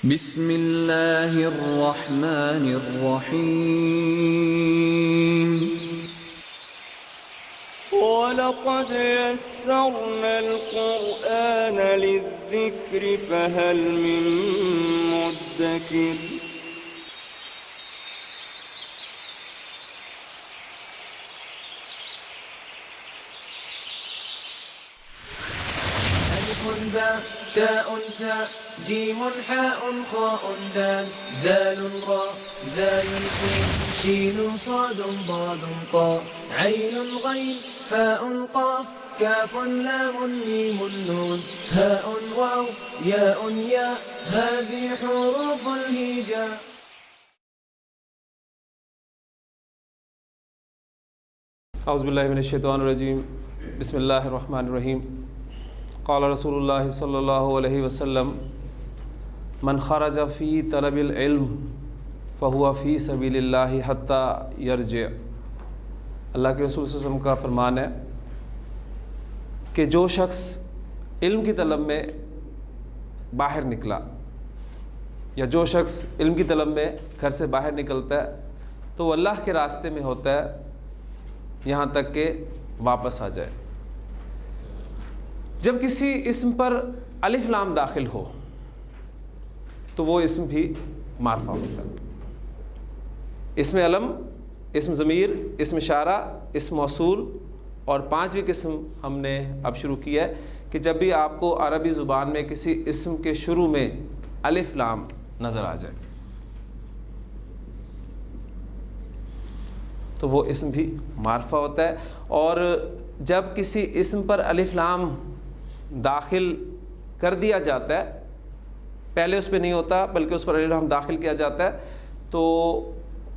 بسم اللہ الرحمن الرحیم وَلَقَدْ يَسَّرْنَا الْقُرْآنَ لِلذِّكْرِ فَهَلْ مِن مُّدَّكِرٍ ألف باء تاء ثاء جيم حاء خاء دال ذال راء زاي سين شين صاد ضاد طاء عين غين فاء قاف كاف لام ميم نون هاء واو ياء ياء هذه حروف الهجاء. اعوذ باللہ من الشیطان الرجیم بسم اللہ الرحمن الرحیم قال رسول اللہ صلی اللہ علیہ وسلم من خرج فی طلب العلم فہو فی سبیل اللہ حتی یرجع. اللہ کے رسول صلی اللہ علیہ وسلم کا فرمان ہے کہ جو شخص علم کی طلب میں باہر نکلا یا جو شخص علم کی طلب میں گھر سے باہر نکلتا ہے تو وہ اللہ کے راستے میں ہوتا ہے یہاں تک کہ واپس آ جائے. جب کسی اسم پر الف لام داخل ہو تو وہ اسم بھی معرفہ ہوتا ہے. اسم علم، اسم ضمیر، اسم اشارہ، اسم موصول اور پانچویں قسم ہم نے اب شروع کی ہے کہ جب بھی آپ کو عربی زبان میں کسی اسم کے شروع میں الف لام نظر آ جائے تو وہ اسم بھی معرفہ ہوتا ہے. اور جب کسی اسم پر الف لام داخل کر دیا جاتا ہے، پہلے اس پہ نہیں ہوتا بلکہ اس پر الف لام داخل کیا جاتا ہے، تو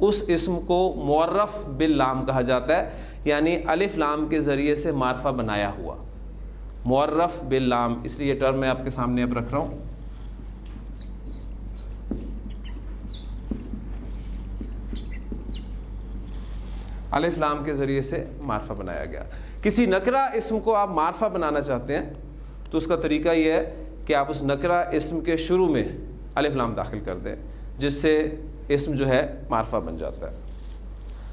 اس اسم کو معرف باللام کہا جاتا ہے، یعنی الف لام کے ذریعے سے معرفہ بنایا ہوا. معرف باللام، اس لیے یہ ٹرم میں آپ کے سامنے اب رکھ رہا ہوں. الف لام کے ذریعے سے معرفہ بنایا گیا. کسی نکرہ اسم کو آپ معرفہ بنانا چاہتے ہیں تو اس کا طریقہ یہ ہے کہ آپ اس نکرہ اسم کے شروع میں الف لام داخل کر دیں، جس سے اسم جو ہے معرفہ بن جاتا ہے.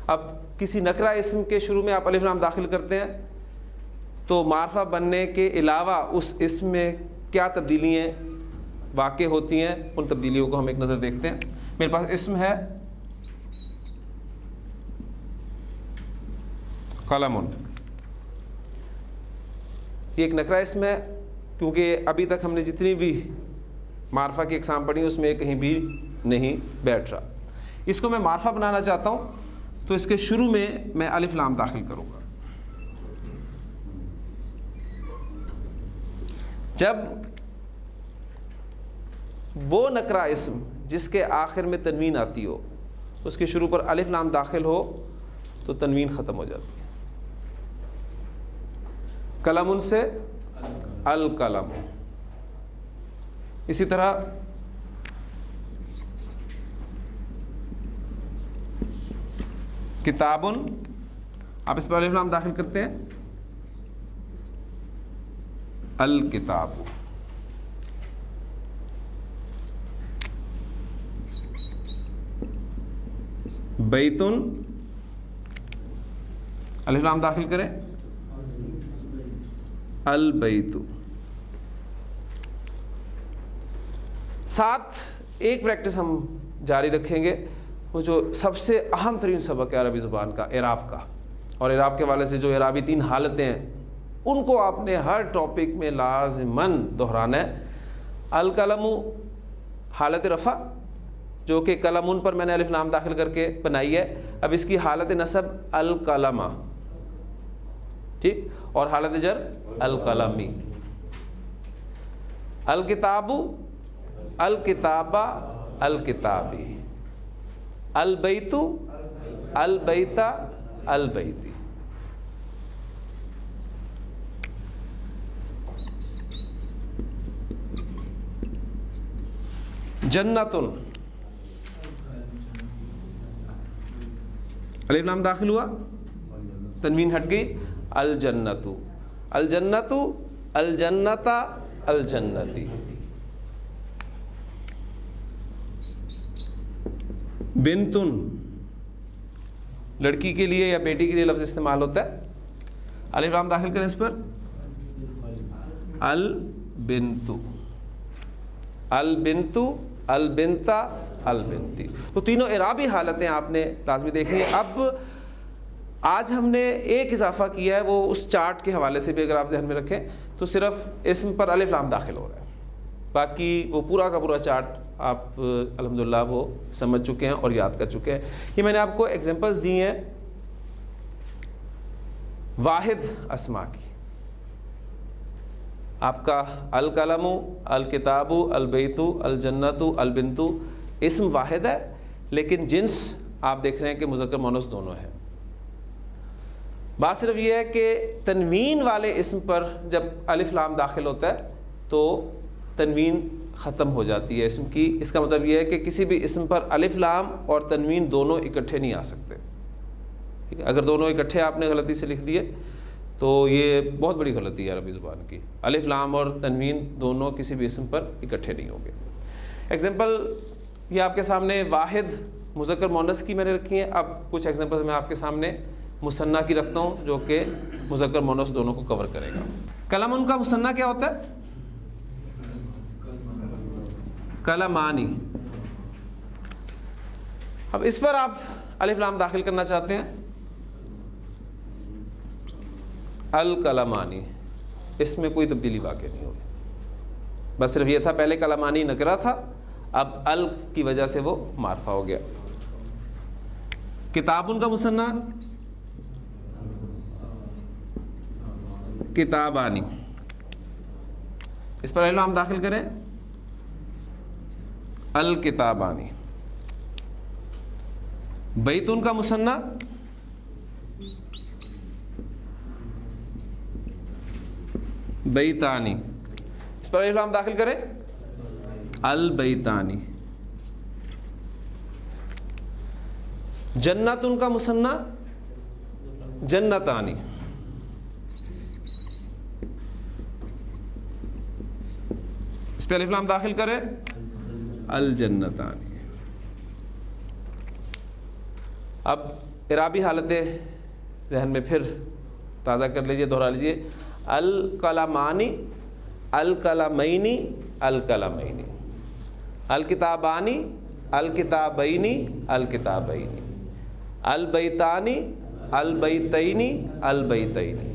اب کسی نکرہ اسم کے شروع میں آپ الف لام داخل کرتے ہیں تو معرفہ بننے کے علاوہ اس اسم میں کیا تبدیلیاں واقع ہوتی ہیں، ان تبدیلیوں کو ہم ایک نظر دیکھتے ہیں. میرے پاس اسم ہے قلم. یہ ایک نکرہ اسم ہے کیونکہ ابھی تک ہم نے جتنی بھی معرفہ کی اقسام پڑھی اس میں کہیں بھی نہیں بیٹھ رہا. اس کو میں معرفہ بنانا چاہتا ہوں تو اس کے شروع میں میں الف لام داخل کروں گا. جب وہ نکرہ اسم جس کے آخر میں تنوین آتی ہو اس کے شروع پر الف لام داخل ہو تو تنوین ختم ہو جاتی ہے. قلم سے القلم. اسی طرح کتابن، آپ اس پر الف لام داخل کرتے ہیں الکتاب. بیتن، الف لام داخل کریں البیت. ساتھ ایک پریکٹس ہم جاری رکھیں گے، وہ جو سب سے اہم ترین سبق ہے عربی زبان کا، اعراب کا. اور اعراب کے حوالے سے جو اعرابی 3 حالتیں ہیں ان کو آپ نے ہر ٹاپک میں لازماً دہرانا ہے. القلم حالت رفع جو کہ قلمن پر میں نے الف لام داخل کر کے بنائی ہے. اب اس کی حالت نصب القلمہ، ٹھیک، اور حالت جر القلمی. الکتاب الکتابہ الکتابی. البیت البیتا البیتی. جنتن، الف لام داخل ہوا، تنوین ہٹ گئی، الجنتو الجنتو الجنتا الجنتی. بنتن لڑکی کے لیے یا بیٹی کے لیے لفظ استعمال ہوتا ہے. الف لام داخل کریں اس پر. البنت، البنت، البنتا، البنتی. تو تینوں اعرابی حالتیں آپ نے لازمی دیکھنی ہیں. اب آج ہم نے ایک اضافہ کیا ہے، وہ اس چارٹ کے حوالے سے بھی اگر آپ ذہن میں رکھیں تو صرف اسم پر الف لام داخل ہو رہا ہے، باقی وہ پورا کا پورا چارٹ آپ الحمدللہ وہ سمجھ چکے ہیں اور یاد کر چکے ہیں. یہ میں نے آپ کو ایگزامپلس دی ہیں واحد اسما کی. آپ کا القلم، الکتاب، البیت، الجنت، البنت اسم واحد ہے، لیکن جنس آپ دیکھ رہے ہیں کہ مذکر مؤنث دونوں ہیں. بات صرف یہ ہے کہ تنوین والے اسم پر جب الف لام داخل ہوتا ہے تو تنوین ختم ہو جاتی ہے اسم کی. اس کا مطلب یہ ہے کہ کسی بھی اسم پر الف لام اور تنوین دونوں اکٹھے نہیں آ سکتے. اگر دونوں اکٹھے آپ نے غلطی سے لکھ دیے تو یہ بہت بڑی غلطی ہے عربی زبان کی. الف لام اور تنوین دونوں کسی بھی اسم پر اکٹھے نہیں ہوں گے. ایگزامپل یہ آپ کے سامنے واحد مذکر مؤنث کی میں نے رکھی ہیں. اب کچھ ایگزامپل میں آپ کے سامنے مثنیٰ کی رکھتا ہوں جو کہ مذکر مؤنث دونوں کو کور کرے گا. کلم ان کا مثنیٰ کیا ہوتا ہے؟ کلمانی. اب اس پر آپ الف لام داخل کرنا چاہتے ہیں. الکلمانی، اس میں کوئی تبدیلی واقع نہیں ہوگی، بس صرف یہ تھا پہلے کلمانی نکرہ تھا، اب ال کی وجہ سے وہ معرفہ ہو گیا. کتابن کا مثنیٰ کتابانی. اس پر الف لام داخل کریں. الکتابانی. بیتن کا مثنیٰ بیتانی. اس پر الف لام داخل کریں. البیتانی. جنتن کا مثنیٰ جنتانی. اس پہ الف لام داخل کریں. الجنتانی. اب اعرابی حالتیں ذہن میں پھر تازہ کر لیجئے، دہرا لیجئے. القلمانی، القلمینی، القلمینی. الکتابانی، الکتابینی، الکتابینی. البیتانی، البیتینی، البیتینی.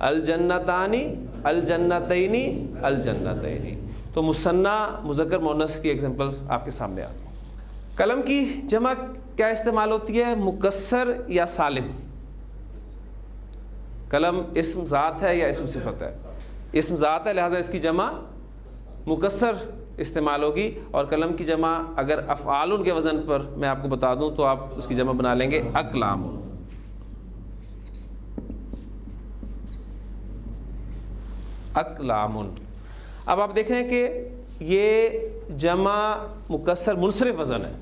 الجنتانی، الجنتینی، الجنتینی. تو مثنیٰ مذکر مؤنث کی ایگزامپلس آپ کے سامنے آتی ہیں. قلم کی جمع کیا استعمال ہوتی ہے؟ مکسر یا سالم. قلم اسم ذات ہے یا اسم صفت ہے؟ اسم ذات ہے، لہذا اس کی جمع مکسر استعمال ہوگی. اور قلم کی جمع اگر افعال کے وزن پر میں آپ کو بتا دوں تو آپ اس کی جمع بنا لیں گے اقلام. اقلام. اب آپ دیکھ رہے ہیں کہ یہ جمع مکسر منصرف وزن ہے.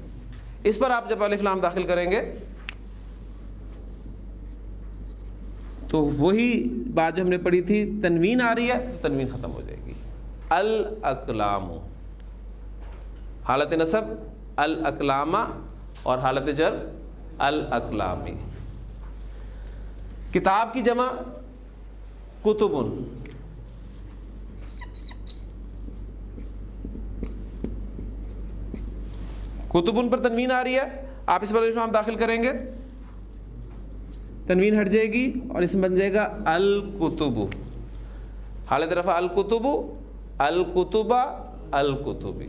اس پر آپ جب الف لام داخل کریں گے تو وہی بات جو ہم نے پڑھی تھی، تنوین آ رہی ہے تو تنوین ختم ہو جائے گی. الاقلام. حالت نصب الاقلامہ اور حالت جر الاقلامی. کتاب کی جمع کتبن. کتبن پر تنوین آ رہی ہے، آپ اس پر الف لام داخل کریں گے، تنوین ہٹ جائے گی اور اس میں بن جائے گا الکتب. حالت رفع الکتب، الکتبہ، الکتبی.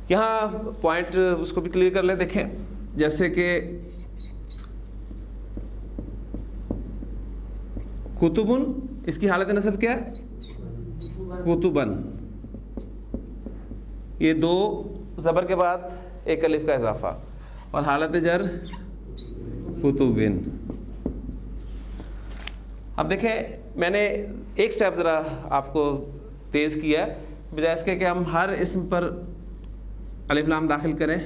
یہاں پوائنٹ اس کو بھی کلیئر کر لیں. دیکھیں جیسے کہ کتبن، اس کی حالت نصب کیا ہے؟ کتبن. یہ دو زبر کے بعد ایک الف کا اضافہ، اور حالت جر کتبن. اب دیکھیں میں نے ایک سٹیپ ذرا آپ کو تیز کیا ہے، بجائے اس کے کہ ہم ہر اسم پر الف لام داخل کریں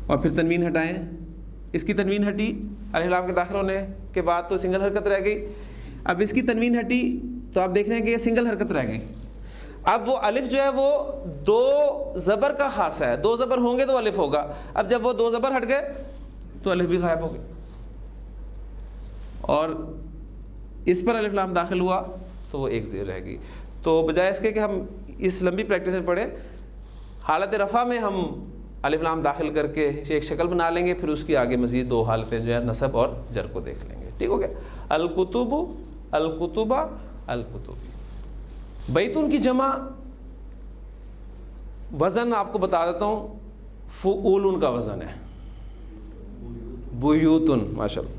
اور پھر تنوین ہٹائیں. اس کی تنوین ہٹی الف لام کے داخل ہونے کے بعد تو سنگل حرکت رہ گئی. اب اس کی تنوین ہٹی تو آپ دیکھ رہے ہیں کہ یہ سنگل حرکت رہ گئی. اب وہ الف جو ہے وہ دو زبر کا خاصہ ہے، دو زبر ہوں گے تو الف ہوگا، اب جب وہ دو زبر ہٹ گئے تو الف بھی غائب ہو گئی، اور اس پر الف لام داخل ہوا تو وہ ایک زیر رہ گئی. تو بجائے اس کے کہ ہم اس لمبی پریکٹس میں پڑھیں، حالت رفع میں ہم الف لام داخل کر کے ایک شکل بنا لیں گے، پھر اس کی آگے مزید دو حالتیں جو ہے نصب اور جر کو دیکھ لیں گے. ٹھیک ہو گیا؟ الکتب، الکتبہ، الکتبی. بیتون کی جمع وزن آپ کو بتا دیتا ہوں، فعولن کا وزن ہے، بیوتن. ماشاء اللہ.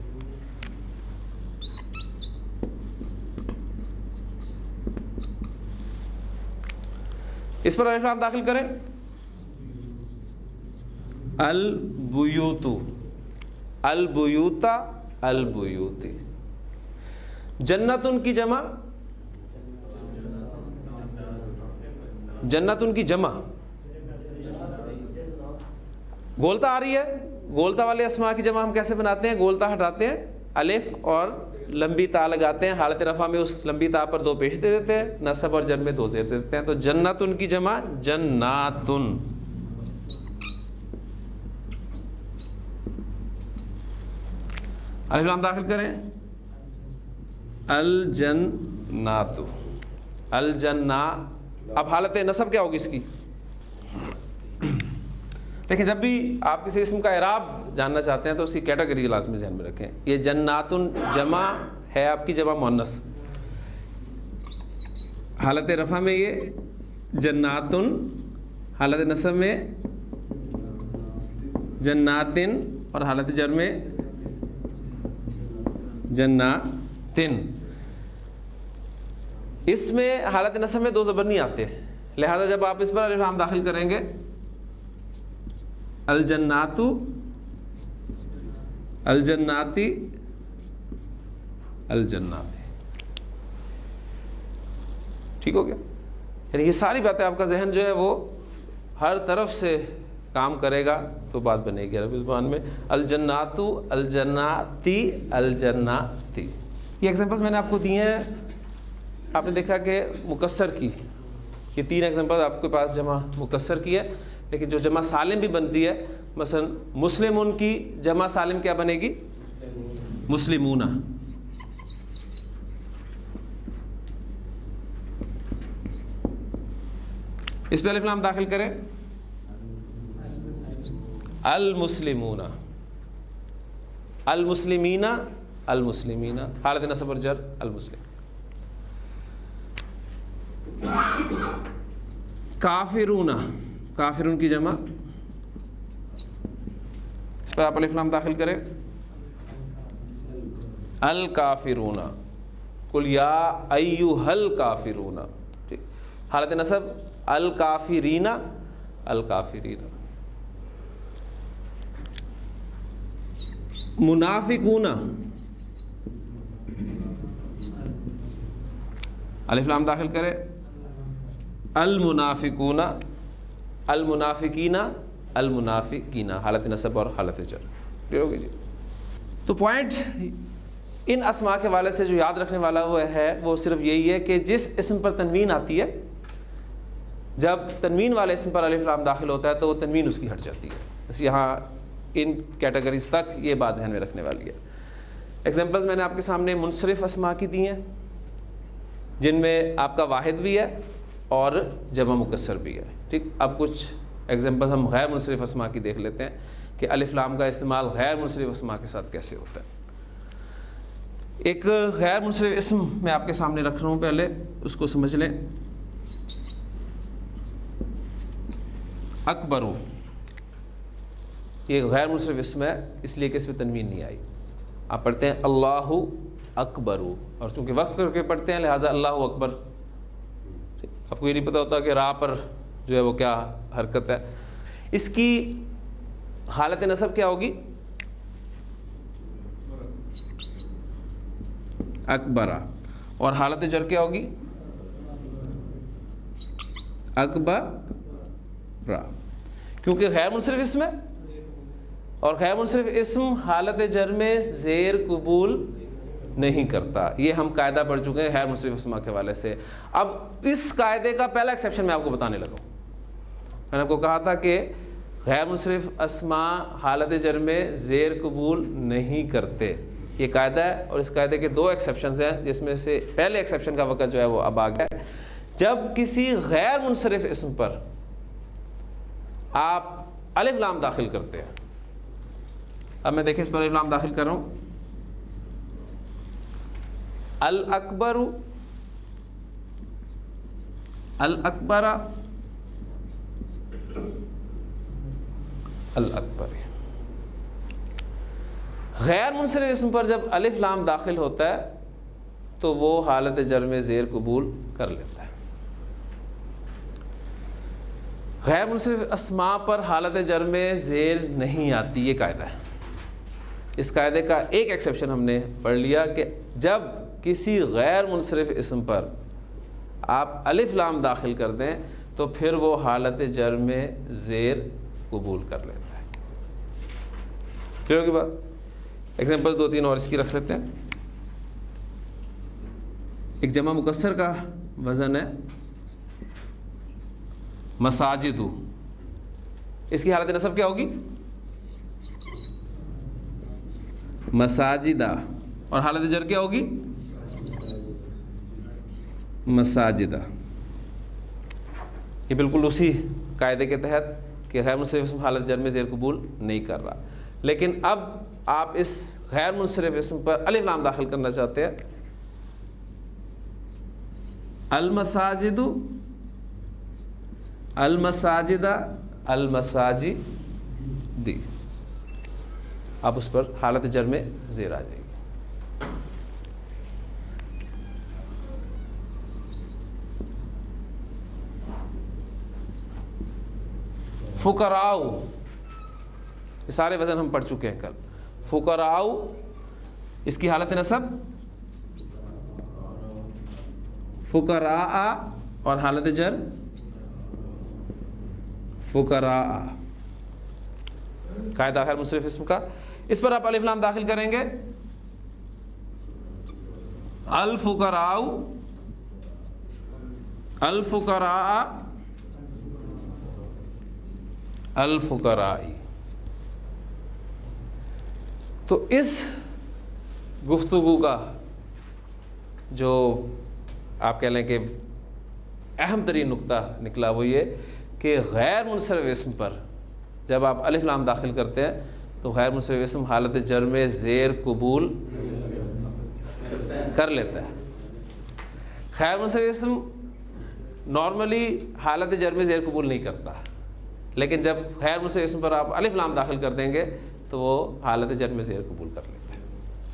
اس پر الف لام داخل کریں، البیوت، البیوتا، البیوتی. جنتن کی جمع، جنتن کی جمع گولتا آ رہی ہے. گولتا والے اسماء کی جمع ہم کیسے بناتے ہیں؟ گولتا ہٹاتے ہیں، الف اور لمبی تا لگاتے ہیں، حالت رفع میں اس لمبی تا پر دو پیش دے دیتے ہیں، نصب اور جر میں دو زیر دے دیتے ہیں. تو جنتن کی جمع جناتن. الف لام داخل کریں، الجنات، الجنہ. اب حالت نصب کیا ہوگی اس کی؟ دیکھیں، جب بھی آپ کسی اسم کا اعراب جاننا چاہتے ہیں تو اس کی کیٹیگری لازمی ذہن میں رکھیں. یہ جناتن جمع ہے آپ کی جمع مؤنث، حالت رفع میں یہ جناتن، حالت نصب میں جناتن، اور حالت جر میں جناتن. اس میں حالت نصب میں دو زبر نہیں آتے، لہذا جب آپ اس پر الف لام داخل کریں گے، الجنات، الجناتی، الجناتی. ٹھیک ہو گیا؟ یعنی یہ ساری باتیں آپ کا ذہن جو ہے وہ ہر طرف سے کام کرے گا تو بات بنے گی عربی زبان میں. الجنات، الجناتی، الجناتی. یہ ایگزامپلس میں نے آپ کو دیے ہیں. آپ نے دیکھا کہ مکسر کی یہ تین ایگزامپل آپ کے پاس جمع مکسر کی ہے، لیکن جو جمع سالم بھی بنتی ہے، مثلا مسلمون کی جمع سالم کیا بنے گی؟ مسلمون. اس پہ الف لام داخل کریں، المسلمون، المسلمین، المسلمین، حالت نصب اور جر المسلم. کافرون، کافرون کی جمع، اس پر آپ الف لام داخل کریں، الکافرون. قل یا ایھا الکافرون. ٹھیک. حالت نصب الکافرین، الکافرین. منافقون، الف لام داخل کرے، المنافقون، المنافقین، المنافقین، حالت نصب اور حالت جر. ٹھیک ہوگی جی. تو پوائنٹ ان اسماء کے والے سے جو یاد رکھنے والا وہ ہے وہ صرف یہی ہے کہ جس اسم پر تنوین آتی ہے، جب تنوین والے اسم پر الف لام داخل ہوتا ہے تو وہ تنوین اس کی ہٹ جاتی ہے. بس یہاں ان کیٹیگریز تک یہ بات ذہن میں رکھنے والی ہے. ایگزامپلس میں نے آپ کے سامنے منصرف اسماء کی دی ہیں، جن میں آپ کا واحد بھی ہے اور جمع مکسر بھی ہے. ٹھیک. اب کچھ ایگزامپل ہم غیر منصرف اسماء کی دیکھ لیتے ہیں کہ الف لام کا استعمال غیر منصرف اسماء کے ساتھ کیسے ہوتا ہے. ایک غیر منصرف اسم میں آپ کے سامنے رکھ رہا ہوں، پہلے اس کو سمجھ لیں. اکبرو، یہ غیر منصرف اسم ہے اس لیے کہ اس میں تنوین نہیں آئی. آپ پڑھتے ہیں اللہ اکبرو، اور چونکہ وقف کر کے پڑھتے ہیں لہٰذا اللہ اکبر. آپ کو یہ نہیں پتہ ہوتا کہ راہ پر جو ہے وہ کیا حرکت ہے. اس کی حالت نصب کیا ہوگی؟ اکبرہ. اور حالت جر کیا ہوگی؟ اکبرہ. کیونکہ غیر منصرف اسم ہے، اور غیر منصرف اسم حالت جر میں زیر قبول نہیں کرتا. یہ ہم قاعدہ پڑھ چکے ہیں غیر منصرف اسما کے حوالے سے. اب اس قاعدے کا پہلا ایکسیپشن میں آپ کو بتانے لگا ہوں. میں نے آپ کو کہا تھا کہ غیر منصرف اسما حالت جر میں زیر قبول نہیں کرتے. یہ قاعدہ ہے اور اس قاعدے کے دو ایکسیپشنز ہیں, جس میں سے پہلے ایکسیپشن کا وقت جو ہے وہ اب آ گیا ہے. جب کسی غیر منصرف اسم پر آپ الف لام داخل کرتے ہیں. اب میں دیکھیں اس پر الف لام داخل کر رہا ہوں. الاکبر, الاکبر, الاکبر. غیر منصرف اسم پر جب الف لام داخل ہوتا ہے تو وہ حالت جر میں زیر قبول کر لیتا ہے. غیر منصرف اسماء پر حالت جر میں زیر نہیں آتی. یہ قاعدہ ہے. اس قاعدے کا ایک ایکسیپشن ہم نے پڑھ لیا کہ جب کسی غیر منصرف اسم پر آپ الف لام داخل کر دیں تو پھر وہ حالت جر میں زیر قبول کر لیتا ہے. کلیئر ہوگی بات؟ ایگزامپل دو تین اور اس کی رکھ لیتے ہیں. ایک جمع مکسر کا وزن ہے مساجد. اس کی حالت نصب کیا ہوگی؟ مساجدہ. اور حالت جر کیا ہوگی؟ مساجدہ. یہ بالکل اسی قاعدے کے تحت کہ غیر منصرف اسم حالت جر میں زیر قبول نہیں کر رہا. لیکن اب آپ اس غیر منصرف اسم پر الف لام داخل کرنا چاہتے ہیں. المساجد, المساجدہ, المساجد. اب اس پر حالت جر میں زیر آ جائے گی. فقراء, یہ سارے وزن ہم پڑھ چکے ہیں کل. فقراء, اس کی حالت نصب فقراء اور حالت جر فقراء. قاعدہ غیر منصرف اسم کا. اس پر آپ الف لام داخل کریں گے. الفقراء, الفقراء, الفقراء. تو اس گفتگو کا جو آپ کہہ لیں کہ اہم ترین نقطہ نکلا وہ یہ کہ غیر منصرف اسم پر جب آپ الف لام داخل کرتے ہیں تو غیر منصرف اسم حالت جر میں زیر قبول کر لیتا ہے. غیر منصرف اسم نارملی حالت جر میں زیر قبول نہیں کرتا, لیکن جب غیر منصرف اسم پر آپ الف لام داخل کر دیں گے تو وہ حالت جر میں زیر قبول کر لیتا ہے.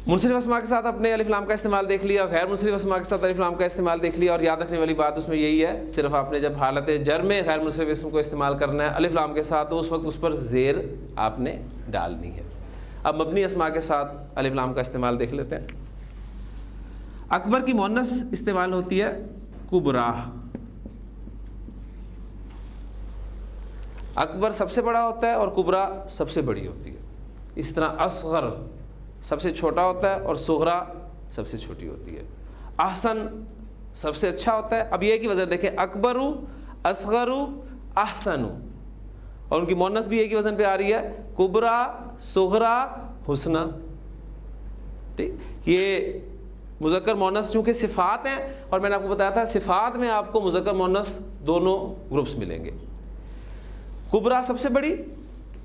منصرف اسماء کے ساتھ اپنے الف لام کا استعمال دیکھ لیا, غیر منصرف اسماء کے ساتھ الف لام کا استعمال دیکھ لیا. اور یاد رکھنے والی بات اس میں یہی ہے, صرف آپ نے جب حالت جر میں غیر منصرف اسم کو استعمال کرنا ہے الف لام کے ساتھ تو اس وقت اس پر زیر آپ نے ڈالنی ہے. اب مبنی اسماء کے ساتھ الف لام کا استعمال دیکھ لیتے ہیں. اکبر کی مؤنث استعمال ہوتی ہے کبرا. اکبر سب سے بڑا ہوتا ہے اور کبرا سب سے بڑی ہوتی ہے. اس طرح اصغر سب سے چھوٹا ہوتا ہے اور صغرا سب سے چھوٹی ہوتی ہے. احسن سب سے اچھا ہوتا ہے. اب یہ کی وزن دیکھیں, اکبر, اصغر, احسن, اور ان کی مؤنث بھی ایک ہی وزن پہ آ رہی ہے, کبرا, صغرا, حسنہ. ٹھیک, یہ مذکر مؤنث چونکہ صفات ہیں اور میں نے آپ کو بتایا تھا صفات میں آپ کو مذکر مؤنث دونوں گروپس ملیں گے. کبرا سب سے بڑی,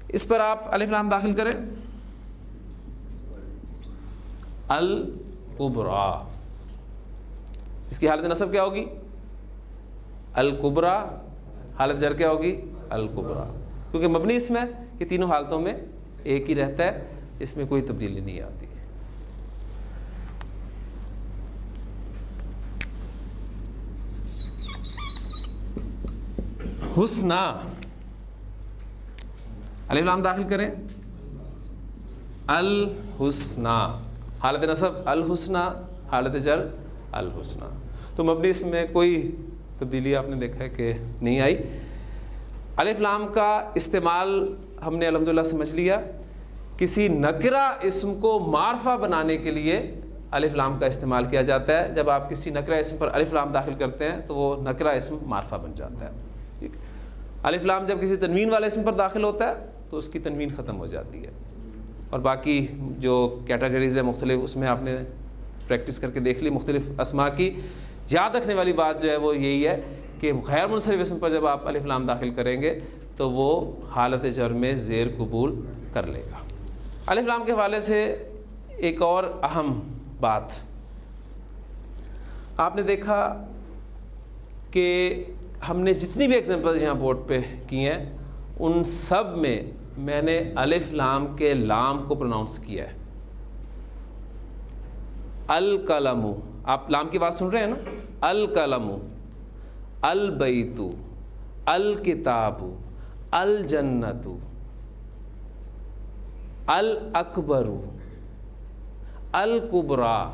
اس پر آپ الف لام داخل کریں. الکبرا, اس کی حالت نصب کیا ہوگی؟ الکبرا. حالت جر کیا ہوگی؟ الکبرا. کیونکہ مبنی اسم ہے, یہ تینوں حالتوں میں ایک ہی رہتا ہے, اس میں کوئی تبدیلی نہیں آتی. حسنہ, الف لام داخل کریں. الحسنہ. حالت نصب الحسنہ, حالت جر الحسنہ. تو مبنی اس میں کوئی تبدیلی آپ نے دیکھا ہے کہ نہیں آئی. الف لام کا استعمال ہم نے الحمدللہ سمجھ لیا. کسی نکرہ اسم کو معرفہ بنانے کے لیے الف لام کا استعمال کیا جاتا ہے. جب آپ کسی نکرہ اسم پر الف لام داخل کرتے ہیں تو وہ نکرہ اسم معرفہ بن جاتا ہے. ٹھیک. الف لام جب کسی تنوین والے اسم پر داخل ہوتا ہے تو اس کی تنوین ختم ہو جاتی ہے. اور باقی جو کیٹیگریز ہیں مختلف, اس میں آپ نے پریکٹس کر کے دیکھ لی مختلف اسماء کی. یاد رکھنے والی بات جو ہے وہ یہی ہے کہ غیر منصرف اسم پر جب آپ الف لام داخل کریں گے تو وہ حالت جر میں زیر قبول کر لے گا. الف لام کے حوالے سے ایک اور اہم بات, آپ نے دیکھا کہ ہم نے جتنی بھی ایگزامپل یہاں بورڈ پہ کی ہیں ان سب میں میں نے الف لام کے لام کو پروناؤنس کیا ہے. القلم, آپ لام کی بات سن رہے ہیں نا, القلم, البیت, الکتاب, الجنت, الاکبر, الکبریٰ,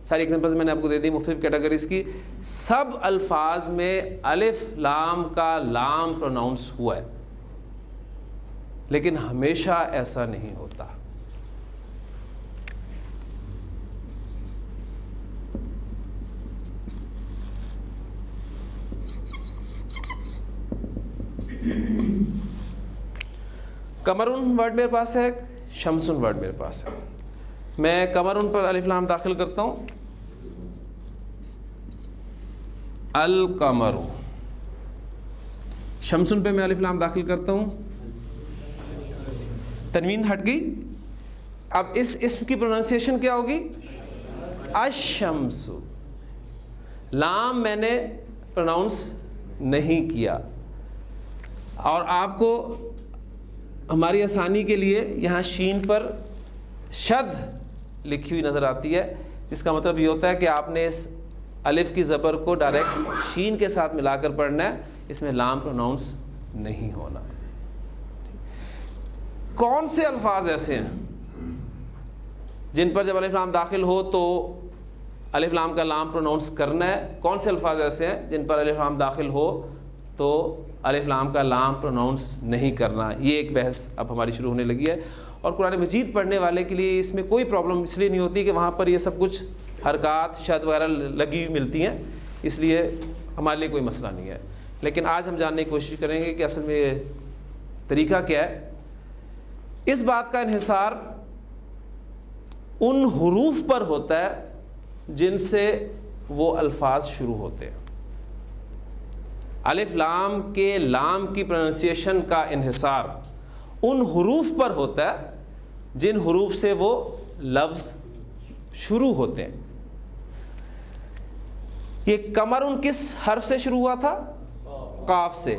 ساری ایگزامپلز میں نے آپ کو دے دی مختلف کیٹیگریز کی. سب الفاظ میں الف لام کا لام پروناؤنس ہوا ہے, لیکن ہمیشہ ایسا نہیں ہوتا. قمرن ورڈ میرے پاس ہے, شمسن ورڈ میرے پاس ہے. میں قمرن پر الف لام داخل کرتا ہوں, القمر. شمسن پہ میں الف لام داخل کرتا ہوں, تنوین ہٹ گئی. اب اس اسم کی پروننسیشن کیا ہوگی؟ الشمس. لام میں نے پروناؤنس نہیں کیا, اور آپ کو ہماری آسانی کے لیے یہاں شین پر شد لکھی ہوئی نظر آتی ہے, جس کا مطلب یہ ہوتا ہے کہ آپ نے اس الف کی زبر کو ڈائریکٹ شین کے ساتھ ملا کر پڑھنا ہے, اس میں لام پروناؤنس نہیں ہونا. کون سے الفاظ ایسے ہیں جن پر جب الف لام داخل ہو تو الف لام کا لام پروناؤنس کرنا ہے؟ کون سے الفاظ ایسے ہیں جن پر الف لام داخل ہو تو الف لام کا لام پروناؤنس نہیں کرنا؟ یہ ایک بحث اب ہماری شروع ہونے لگی ہے. اور قرآن مجید پڑھنے والے کے لیے اس میں کوئی پرابلم اس لیے نہیں ہوتی کہ وہاں پر یہ سب کچھ حرکات شد وغیرہ لگی ہوئی ملتی ہیں, اس لیے ہمارے لیے کوئی مسئلہ نہیں ہے. لیکن آج ہم جاننے کی کوشش کریں گے کہ اصل میں یہ طریقہ کیا ہے. اس بات کا انحصار ان حروف پر ہوتا ہے جن سے وہ الفاظ شروع ہوتے ہیں. الف لام کے لام کی پروننسیشن کا انحصار ان حروف پر ہوتا ہے جن حروف سے وہ لفظ شروع ہوتے ہیں. یہ قمرن کس حرف سے شروع ہوا تھا؟ قاف سے.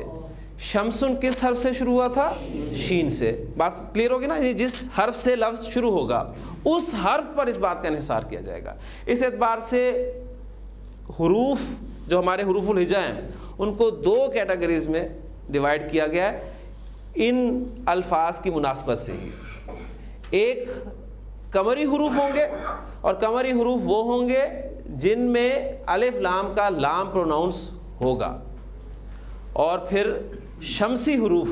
شمسن کس حرف سے شروع ہوا تھا؟ شین سے. بات کلیئر ہوگی نا؟ جس حرف سے لفظ شروع ہوگا اس حرف پر اس بات کا انحصار کیا جائے گا. اس اعتبار سے حروف جو ہمارے حروف الہجا ہیں ان کو دو کیٹیگریز میں ڈیوائڈ کیا گیا ہے ان الفاظ کی مناسبت سے ہی. ایک قمری حروف ہوں گے, اور قمری حروف وہ ہوں گے جن میں الف لام کا لام پروناؤنس ہوگا, اور پھر شمسی حروف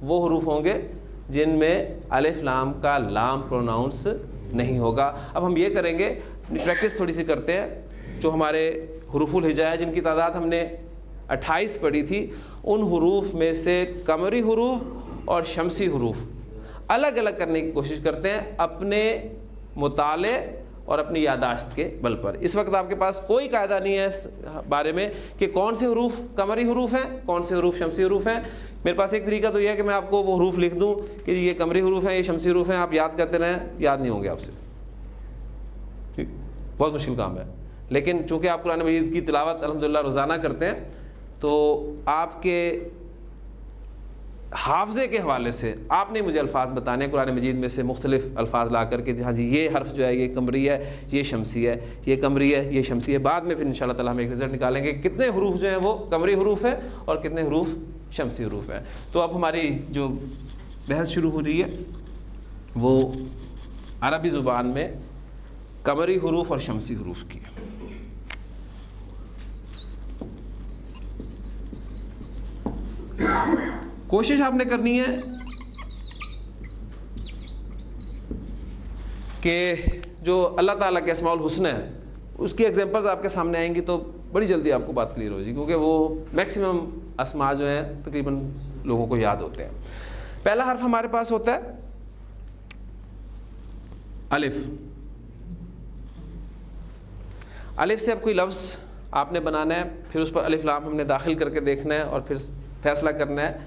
وہ حروف ہوں گے جن میں الف لام کا لام پروناؤنس نہیں ہوگا. اب ہم یہ کریں گے, پریکٹس تھوڑی سی کرتے ہیں. جو ہمارے حروف الہجا ہے جن کی تعداد ہم نے 28 پڑھی تھی, ان حروف میں سے قمری حروف اور شمسی حروف الگ الگ کرنے کی کوشش کرتے ہیں اپنے مطالعے اور اپنی یادداشت کے بل پر. اس وقت آپ کے پاس کوئی قاعدہ نہیں ہے اس بارے میں کہ کون سے حروف قمری حروف ہیں, کون سے حروف شمسی حروف ہیں. میرے پاس ایک طریقہ تو یہ ہے کہ میں آپ کو وہ حروف لکھ دوں کہ یہ قمری حروف ہیں, یہ شمسی حروف ہیں, آپ یاد کرتے رہیں, یاد نہیں ہوں گے آپ سے. ٹھیک, بہت مشکل کام ہے. لیکن چونکہ آپ قرآن مجید کی تلاوت الحمدللہ روزانہ کرتے ہیں تو آپ کے حافظے کے حوالے سے آپ نے مجھے الفاظ بتانے ہیں قرآن مجید میں سے مختلف الفاظ لا کر کے, ہاں جی یہ حرف جو ہے یہ قمری ہے, یہ شمسی ہے, یہ قمری ہے, یہ شمسی ہے. بعد میں پھر انشاءاللہ تعالیٰ ہم ایک رزلٹ نکالیں گے کتنے حروف جو ہیں وہ قمری حروف ہیں اور کتنے حروف شمسی حروف ہیں. تو اب ہماری جو بحث شروع ہو رہی ہے وہ عربی زبان میں قمری حروف اور شمسی حروف کی ہے. کوشش آپ نے کرنی ہے کہ جو اللہ تعالیٰ کے اسماء الحسنى ہیں اس کی ایگزامپلز آپ کے سامنے آئیں گی تو بڑی جلدی آپ کو بات کلیئر ہو جائے گی، کیونکہ وہ میکسیمم اسماء جو ہیں تقریباً لوگوں کو یاد ہوتے ہیں. پہلا حرف ہمارے پاس ہوتا ہے الف. الف سے اب کوئی لفظ آپ نے بنانا ہے، پھر اس پر الف لام ہم نے داخل کر کے دیکھنا ہے اور پھر فیصلہ کرنا ہے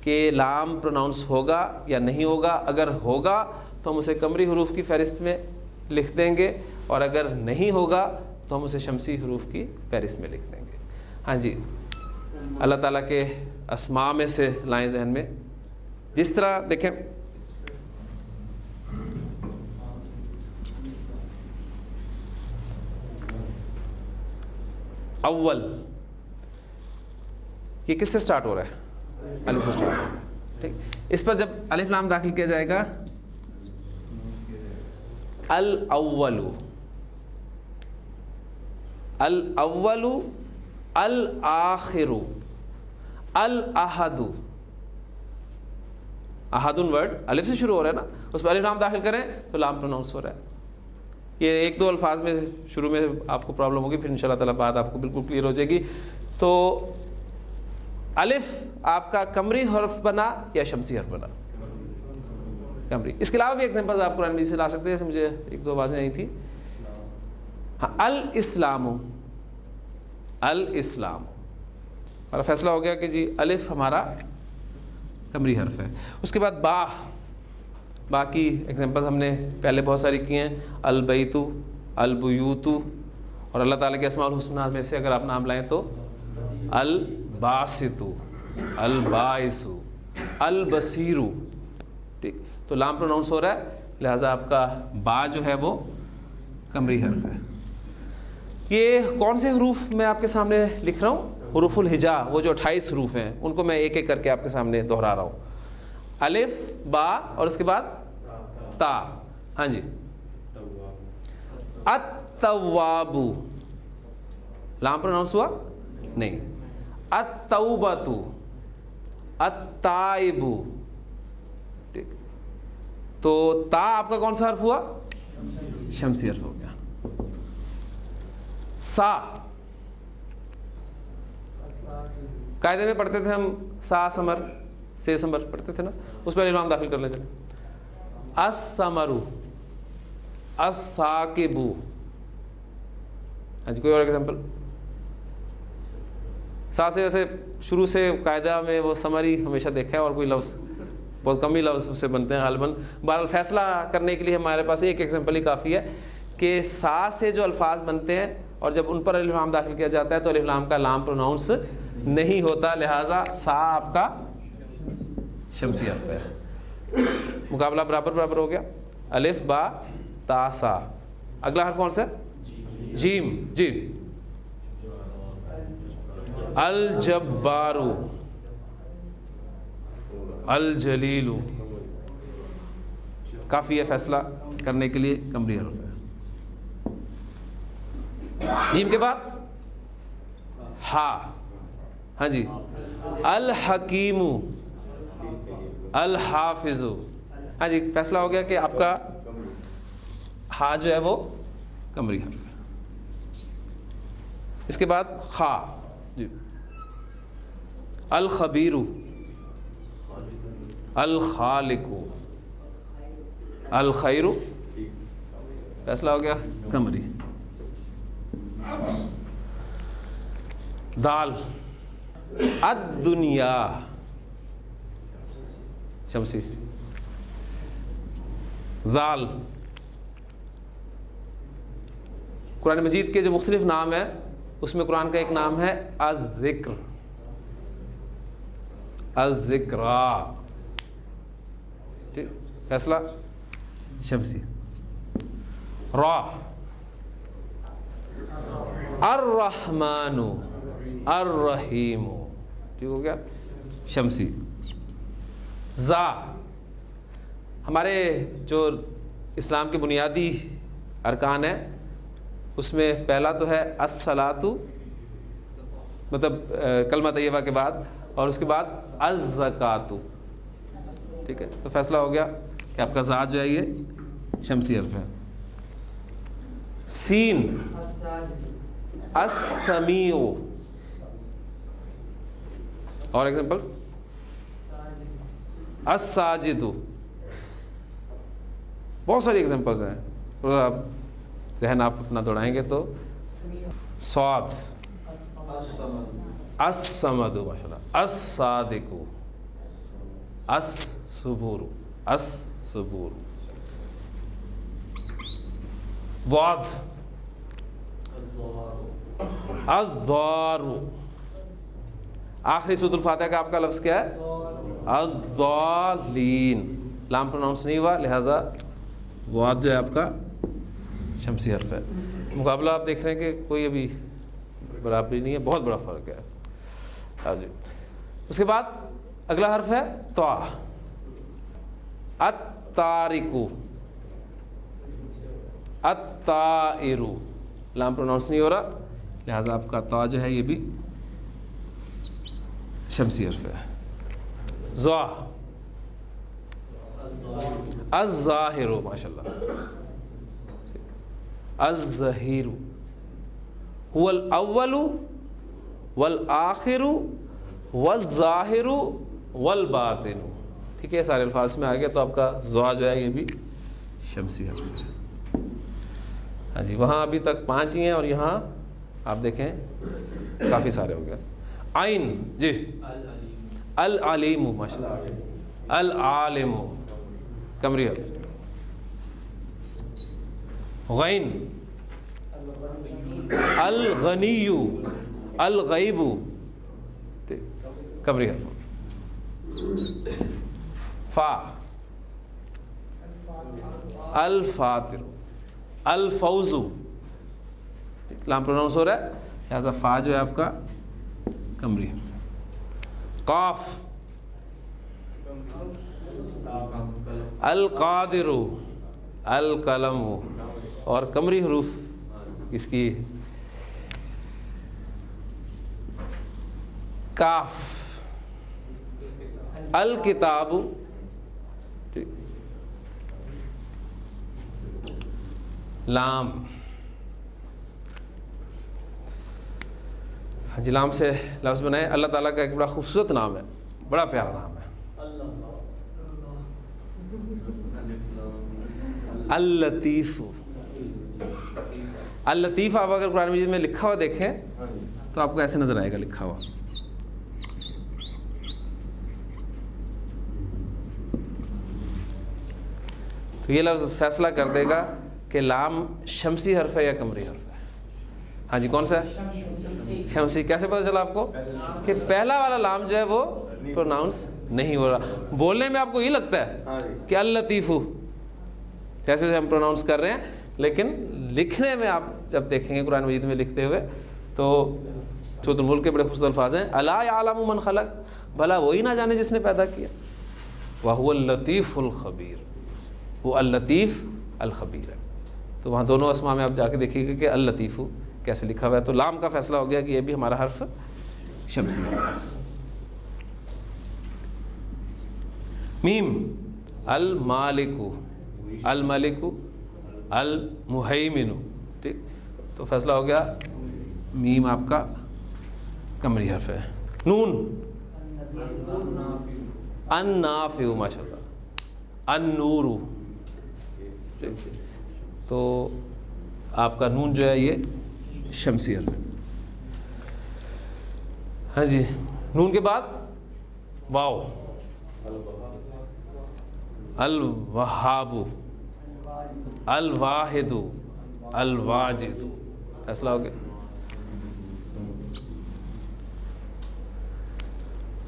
کہ لام پروناؤنس ہوگا یا نہیں ہوگا. اگر ہوگا تو ہم اسے قمری حروف کی فہرست میں لکھ دیں گے، اور اگر نہیں ہوگا تو ہم اسے شمسی حروف کی فہرست میں لکھ دیں گے. ہاں جی، اللہ تعالیٰ کے اسماء میں سے لائیں ذہن میں. جس طرح دیکھیں اول، یہ کس سے سٹارٹ ہو رہا ہے؟ الف سے سٹارٹ ہو رہا ہے. ٹھیک، اس پر جب الف لام داخل کیا جائے گا الاول، الاول، الآخر، الاحد. احد ورڈ الف سے شروع ہو رہا ہے نا، اس پر الف لام داخل کریں تو لام پروناؤنس ہو رہا ہے. یہ ایک دو الفاظ میں شروع میں آپ کو پرابلم ہوگی، پھر انشاءاللہ تعالیٰ بات آپ کو بالکل کلیئر ہو جائے گی. تو الف آپ کا قمری حرف بنا یا شمسی حرف بنا؟ قمری. اس کے علاوہ بھی ایگزامپلز آپ قرآن مجید سے لا سکتے ہیں، جیسے مجھے ایک دو باتیں آئی تھی. ہاں، الاسلام، الاسلام ہمارا فیصلہ ہو گیا کہ جی الف ہمارا قمری حرف ہے. اس کے بعد با، باقی ایگزامپلز ہم نے پہلے بہت ساری کی ہیں. البیت، البیوت، اور اللہ تعالیٰ کے اسماء الحسنى میں سے اگر آپ نام لائیں تو الباسط، الباعث، البصیر. ٹھیک، تو لام پروناؤنس ہو رہا ہے، لہٰذا آپ کا با جو ہے وہ قمری حرف ہے. یہ کون سے حروف میں آپ کے سامنے لکھ رہا ہوں؟ حروف الہجا، وہ جو 28 حروف ہیں ان کو میں ایک ایک کر کے آپ کے سامنے دہرا رہا ہوں. الف، با، اور اس کے بعد تا. ہاں جی، التواب، لام پروناؤنس ہوا نہیں. التوبۃ، التائب. ٹھیک، تو تا آپ کا کون سا حرف ہوا؟ شمسی حرف ہو گیا. سا، قاعدے میں پڑھتے تھے ہم سا سمر، سے سمر پڑھتے تھے نا، اس پہ الف داخل کر لیں. چلیں، الثمر، الثاقب. ہاں جی، کوئی اور ایگزامپل؟ سا سے ویسے شروع سے قاعدہ میں وہ سمری ہمیشہ دیکھا ہے، اور کوئی لفظ بہت کم ہی لفظ سے بنتے ہیں غالباً. بہرحال فیصلہ کرنے کے لیے ہمارے پاس ایک ایگزامپل ہی کافی ہے کہ سا سے جو الفاظ بنتے ہیں اور جب ان پر الف لام داخل کیا جاتا ہے تو الف لام کا لام پروناؤنس نہیں ہوتا، لہٰذا سا آپ کا شمسی حرف ہے. مقابلہ برابر برابر ہو گیا. الف، با، تا، سا. اگلا حرف کون سا؟ جیم. جیم، الجبار، الجلیل. کافی ہے فیصلہ کرنے کے لیے قمری حرف ہے. جیم کے بعد ہا. ہاں جی، الحکیم، الحافظ. ہاں جی، فیصلہ ہو گیا کہ آپ کا ہا جو ہے وہ قمری حرف ہے. اس کے بعد خا. جی، الخبیر، الخالق، الخیر. فیصلہ ہو گیا قمری. دال، الدنیا، شمسی. ذال، قرآن مجید کے جو مختلف نام ہیں اس میں قرآن کا ایک نام ہے الذکر، الذکرا. ٹھیک، فیصلہ شمسی. را، الرحمن، الرحیم. ٹھیک ہو گیا، شمسی. زا، ہمارے جو اسلام کے بنیادی ارکان ہیں اس میں پہلا تو ہے الصلاۃ، مطلب کلمہ طیبہ کے بعد، اور اس کے بعد الزکوٰۃ. ٹھیک ہے، تو فیصلہ ہو گیا کہ آپ کا زا جو ہے یہ شمسی حرف ہے. سین السمیع. اور ایگزامپلس الساجد. بہت ساری ایگزامپلس ہیں. آپ ذہن آپ اپنا دوڑائیں گے تو صاد الصمد ماشاءاللہ الصادق الصبور الصبور. ضاد الضار. آخری سورۃ الفاتحہ کا آپ کا لفظ کیا ہے؟ الضالین. لام پروناؤنس نہیں ہوا لہذا ضاد جو ہے آپ کا شمسی حرف ہے. مقابلہ آپ دیکھ رہے ہیں کہ کوئی ابھی برابری نہیں ہے, بہت بڑا فرق ہے. ہاں جی. اس کے بعد اگلا حرف ہے طا. الطارق الطائر. لام پروناؤنس نہیں ہو رہا لہذا آپ کا طا جو ہے یہ بھی شمسی حرف ہے. ظا الظاہر ماشاءاللہ. الظہیر. هو الاول والآخر والظاہر والباطن. ٹھیک ہے, سارے الفاظ میں آ گیا تو آپ کا ظا جو ہے یہ بھی شمسی حرف ہے. ہاں جی, وہاں ابھی تک 5 ہی ہیں اور یہاں آپ دیکھیں کافی سارے ہو گئے. عین جی العلیم ماشاءاللہ. العالم قمری حرف. غین الغنی الغیب قمری حرف. فا الفاتر الفوز. لام پروناؤنس ہو رہا ہے لہذا فا جو ہے آپ کا قمری حرف. قاف القادر القلم. اور قمری حروف اس کی کاف الکتاب. لام. ہاں جی, لام سے لفظ بنائے. اللہ تعالیٰ کا ایک بڑا خوبصورت نام ہے, بڑا پیارا نام ہے اللطیف. اللطیف آپ اگر قرآن مجید میں لکھا ہوا دیکھیں تو آپ کو ایسے نظر آئے گا لکھا ہوا. تو یہ لفظ فیصلہ کر دے گا کہ لام شمسی حرف ہے یا قمری حرف ہے. ہاں جی, کون سا ہے؟ شمسی. کیسے پتہ چلا آپ کو کہ پہلا والا لام جو ہے وہ پروناؤنس نہیں ہو رہا. بولنے میں آپ کو یہ لگتا ہے کہ اللطیف جیسے ہم پروناؤنس کر رہے ہیں, لیکن لکھنے میں آپ جب دیکھیں گے قرآن مجید میں لکھتے ہوئے تو سورۃ الملک کے بڑے خوبصورت الفاظ ہیں. الا یعلم من خلق. بھلا وہی نہ جانے جس نے پیدا کیا. وہو اللطیف الخبیر. وہ اللطیف الخبیر ہے. تو وہاں دونوں اسماء میں آپ جا کے دیکھیے گا کہ اللطیف کیسے لکھا ہوا ہے. تو لام کا فیصلہ ہو گیا کہ یہ بھی ہمارا حرف شمسی ہے. میم المالک الملک المہیمن. ٹھیک, تو فیصلہ ہو گیا میم آپ کا قمری حرف ہے. نون النافع ماشاءاللہ. النور. تو آپ کا نون جو ہے یہ شمسی حرف ہے. ہاں جی, نون کے بعد واو. الوہاب الواحد الواجد. فیصلہ ہو گیا.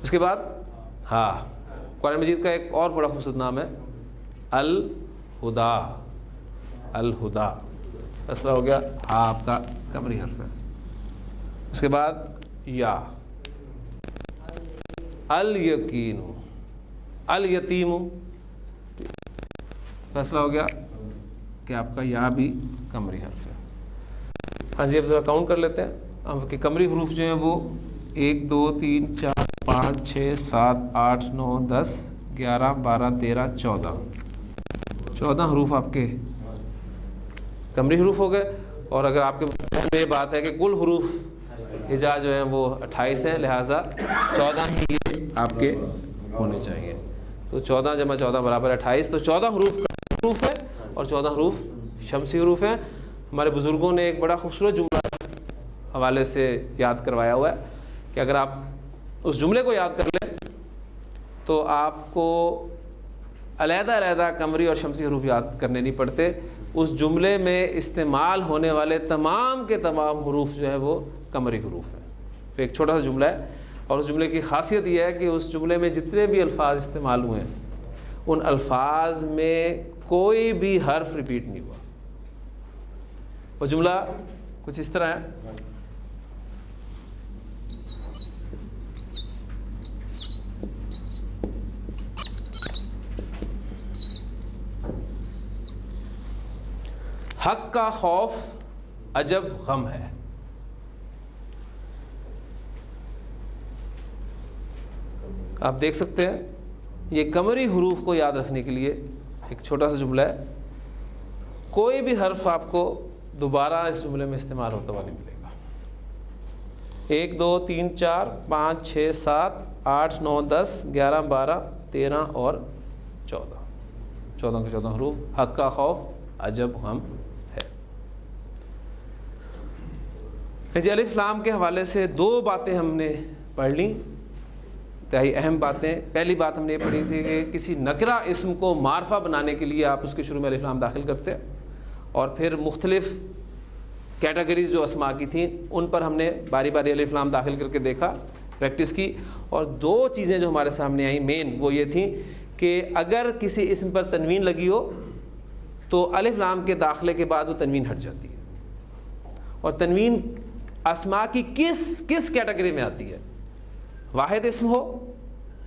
اس کے بعد ہاں, قرآن مجید کا ایک اور بڑا خوبصورت نام ہے الہدا. الہدا. فیصلہ ہو گیا ہاں آپ کا قمری حرف ہے. اس کے بعد یا الیقین الیتیم. فیصلہ ہو گیا کہ آپ کا یا بھی قمری حرف ہے. ہاں جی, اب ذرا کاؤنٹ کر لیتے ہیں ہم کہ قمری حروف جو ہیں وہ 1 2 3 4 5 6 7 8 9 10 11 12 13 14 حروف آپ کے قمری حروف ہو گئے. اور اگر آپ کے ذہن میں یہ بات ہے کہ کل حروف ہجا جو ہیں وہ 28 ہیں، لہٰذا 14 ہی یہ آپ کے ہونے چاہیے. تو 14 جمع 14 برابر 28. تو 14 حروف ہے اور 14 حروف شمسی حروف ہیں. ہمارے بزرگوں نے ایک بڑا خوبصورت جملہ حوالے سے یاد کروایا ہوا ہے کہ اگر آپ اس جملے کو یاد کر لیں تو آپ کو علیحدہ علیحدہ قمری اور شمسی حروف یاد کرنے نہیں پڑتے. اس جملے میں استعمال ہونے والے تمام کے تمام حروف جو ہیں وہ قمری حروف ہیں. تو ایک چھوٹا سا جملہ ہے اور اس جملے کی خاصیت یہ ہے کہ اس جملے میں جتنے بھی الفاظ استعمال ہوئے ہیں ان الفاظ میں کوئی بھی حرف ریپیٹ نہیں ہوا. وہ جملہ کچھ اس طرح ہے: حق کا خوف عجب غم ہے. آپ دیکھ سکتے ہیں یہ قمری حروف کو یاد رکھنے کے لیے ایک چھوٹا سا جملہ ہے. کوئی بھی حرف آپ کو دوبارہ اس جملے میں استعمال ہوتا ہوا نہیں ملے گا. 1 2 3 4 5 6 7 8 9 10 11 12 13 اور 14. 14 کے 14 حروف. حق کا خوف عجب غم ہے. جی الف لام کے حوالے سے 2 باتیں ہم نے پڑھ لیں، انتہائی اہم باتیں. پہلی بات ہم نے یہ پڑھی تھی کہ کسی نکرہ اسم کو معرفہ بنانے کے لیے آپ اس کے شروع میں الف لام داخل کرتے ہیں، اور پھر مختلف کیٹیگریز جو اسماء کی تھیں ان پر ہم نے باری باری الف لام داخل کر کے دیکھا، پریکٹس کی. اور 2 چیزیں جو ہمارے سامنے آئیں مین وہ یہ تھیں کہ اگر کسی اسم پر تنوین لگی ہو تو الف لام کے داخلے کے بعد وہ تنوین ہٹ جاتی ہے. اور تنوین اسماء کی کس کیٹیگری میں آتی ہے؟ واحد اسم ہو،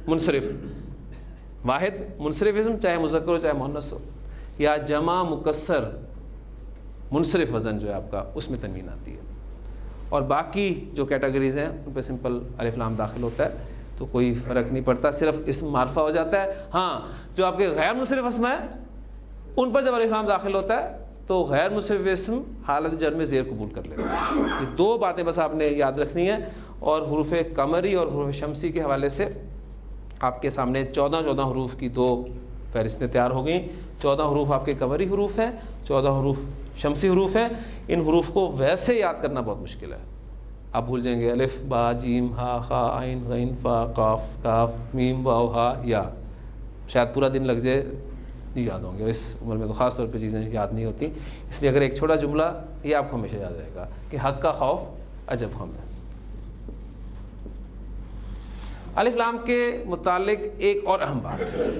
منصرف، واحد منصرف اسم چاہے مذکر ہو چاہے مؤنث ہو، یا جمع مکسر منصرف وزن جو ہے آپ کا اس میں تنوین آتی ہے. اور باقی جو کیٹیگریز ہیں ان پہ سمپل الف لام داخل ہوتا ہے تو کوئی فرق نہیں پڑتا، صرف اسم معرفہ ہو جاتا ہے. ہاں جو آپ کے غیر منصرف اسماء ہیں ان پر جب الف لام داخل ہوتا ہے تو غیر منصرف اسم حالت جر میں زیر قبول کر لیتا ہے. یہ 2 باتیں بس آپ نے یاد رکھنی ہیں. اور حروف قمری اور حروف شمسی کے حوالے سے آپ کے سامنے 14 حروف کی 2 فہرستیں تیار ہو گئیں. 14 حروف آپ کے قمری حروف ہیں، 14 حروف شمسی حروف ہیں. ان حروف کو ویسے یاد کرنا بہت مشکل ہے. آپ بھول جائیں گے الف با جیم ہا خا عین غین فا قاف کاف میم واو ہا یا، شاید پورا دن لگ جائے نہیں یاد ہوں گے. اس عمر میں تو خاص طور پہ چیزیں یاد نہیں ہوتی. اس لیے اگر ایک چھوٹا جملہ یہ آپ کو ہمیشہ یاد رہے گا کہ حق کا خوف عجب غم ہے. الف لام کے متعلق ایک اور اہم بات ہے.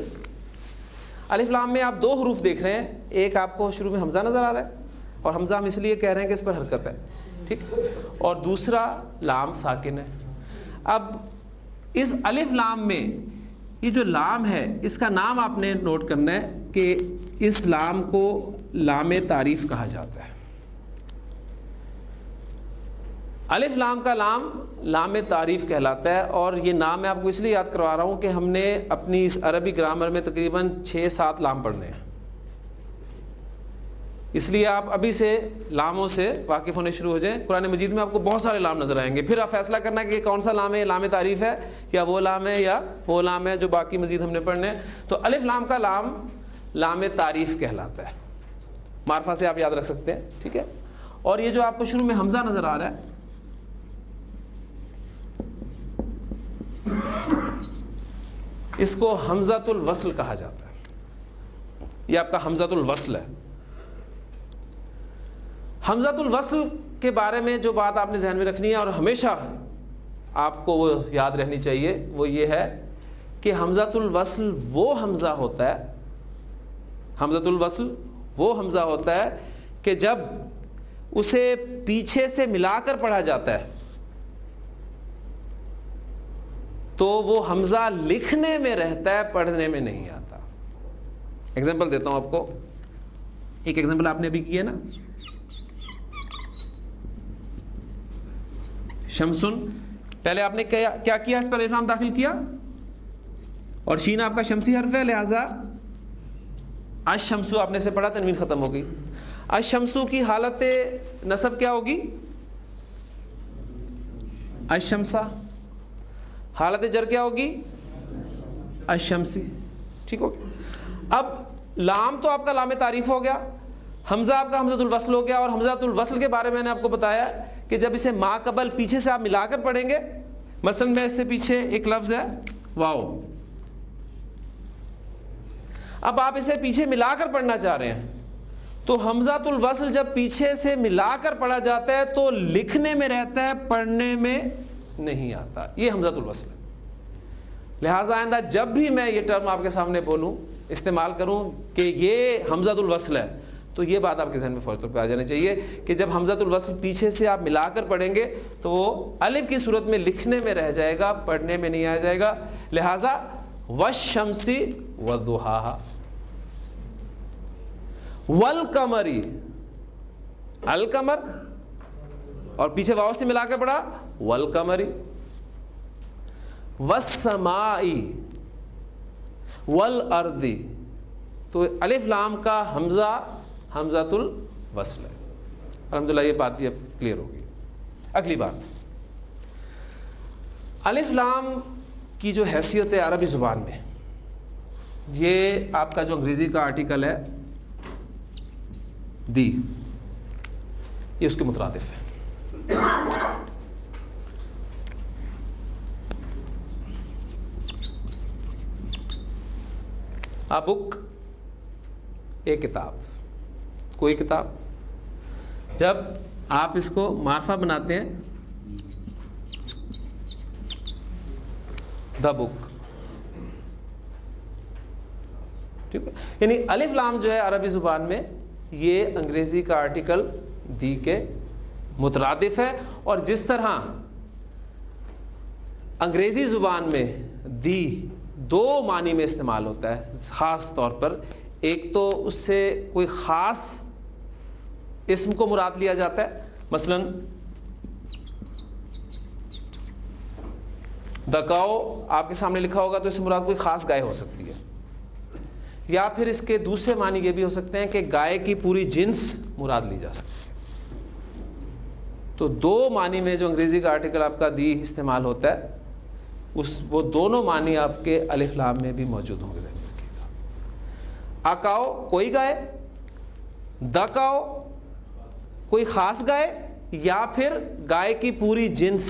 الف لام میں آپ 2 حروف دیکھ رہے ہیں. ایک آپ کو شروع میں حمزہ نظر آ رہا ہے اور حمزہ ہم اس لیے کہہ رہے ہیں کہ اس پر حرکت ہے، ٹھیک، اور دوسرا لام ساکن ہے. اب اس الف لام میں یہ جو لام ہے اس کا نام آپ نے نوٹ کرنا ہے کہ اس لام کو لام تعریف کہا جاتا ہے. الف لام کا لام تعریف کہلاتا ہے. اور یہ نام میں آپ کو اس لیے یاد کروا رہا ہوں کہ ہم نے اپنی اس عربی گرامر میں تقریباً 6-7 لام پڑھنے ہیں، اس لیے آپ ابھی سے لاموں سے واقف ہونے شروع ہو جائیں. قرآن مجید میں آپ کو بہت سارے لام نظر آئیں گے، پھر آپ فیصلہ کرنا ہے کہ کون سا لام ہے، لام تعریف ہے یا وہ لام ہے یا وہ لام ہے جو باقی مزید ہم نے پڑھنے ہیں. تو الف لام کا لام تعریف کہلاتا ہے. معرفہ سے آپ یاد رکھ سکتے ہیں، ٹھیک ہے. اور یہ جو آپ کو شروع میں حمزہ نظر آ رہا ہے اس کو حمزۃ الوصل کہا جاتا ہے. یہ آپ کا حمزۃ الوصل ہے. حمزۃ الوصل کے بارے میں جو بات آپ نے ذہن میں رکھنی ہے اور ہمیشہ آپ کو وہ یاد رہنی چاہیے وہ یہ ہے کہ حمزۃ الوصل وہ حمزہ ہوتا ہے، حمزۃ الوصل وہ حمزہ ہوتا ہے کہ جب اسے پیچھے سے ملا کر پڑھا جاتا ہے تو وہ حمزہ لکھنے میں رہتا ہے، پڑھنے میں نہیں آتا. ایگزامپل دیتا ہوں آپ کو. ایک ایگزامپل آپ نے ابھی کی ہے نا، شمسن. پہلے آپ نے کیا کیا؟ اس پر الف لام داخل کیا اور شین آپ کا شمسی حرف ہے، لہذا الشمسو آپ نے سے پڑھا، تنوین ختم ہو گئی. الشمسو کی حالت نصب کیا ہوگی؟ الشمسہ. حالت جر کیا ہوگی؟ الشمسی. ٹھیک ہو گیا. اب لام تو آپ کا لام تعریف ہو گیا, حمزہ آپ کا حمزۃ الوصل ہو گیا, اور حمزۃ الوصل کے بارے میں نے آپ کو بتایا کہ جب اسے ما قبل پیچھے سے آپ ملا کر پڑھیں گے, مثلا میں اس سے پیچھے ایک لفظ ہے واو, اب آپ اسے پیچھے ملا کر پڑھنا چاہ رہے ہیں, تو حمزۃ الوصل جب پیچھے سے ملا کر پڑھا جاتا ہے تو لکھنے میں رہتا ہے, پڑھنے میں نہیں آتا. یہ حمزۃ الوصل ہے. لہٰذا آئندہ جب بھی میں یہ ٹرم آپ کے سامنے بولوں, استعمال کروں کہ یہ حمزۃ الوصل ہے, تو یہ بات آپ کے ذہن میں فوری طور پہ آ جانی چاہیے کہ جب حمزۃ الوصل پیچھے سے آپ ملا کر پڑھیں گے تو وہ الف کی صورت میں لکھنے میں رہ جائے گا, پڑھنے میں نہیں آ جائے گا. لہٰذا والشمسی وضحاہا, والقمری, القمر اور پیچھے واو سے ملا کر پڑھا والقمری, والسمائی, والارضی. تو الف لام کا حمزہ حمزۃ الوصل ہے. الحمدللہ یہ بات بھی اب کلیئر ہوگی. اگلی بات, الف لام کی جو حیثیت ہے عربی زبان میں, یہ آپ کا جو انگریزی کا آرٹیکل ہے دی, یہ اس کے مترادف ہے. a book, ایک کتاب, کوئی کتاب. جب آپ اس کو معرفہ بناتے ہیں دا بک, ٹھیک ہے, یعنی الف لام جو ہے عربی زبان میں یہ انگریزی کا آرٹیکل دی کے مترادف ہے. اور جس طرح انگریزی زبان میں دی دو معنی میں استعمال ہوتا ہے خاص طور پر, ایک تو اس سے کوئی خاص اسم کو مراد لیا جاتا ہے, مثلا دا کاؤ آپ کے سامنے لکھا ہوگا تو اس سے مراد کوئی خاص گائے ہو سکتی ہے, یا پھر اس کے دوسرے معنی یہ بھی ہو سکتے ہیں کہ گائے کی پوری جنس مراد لی جا سکتی ہے. تو دو معنی میں جو انگریزی کا آرٹیکل آپ کا دی استعمال ہوتا ہے, وہ دونوں معنی آپ کے الف لام میں بھی موجود ہوں گے. ذہن رکھیے گا. اکاؤ کوئی گائے, دکاؤ کوئی خاص گائے, یا پھر گائے کی پوری جنس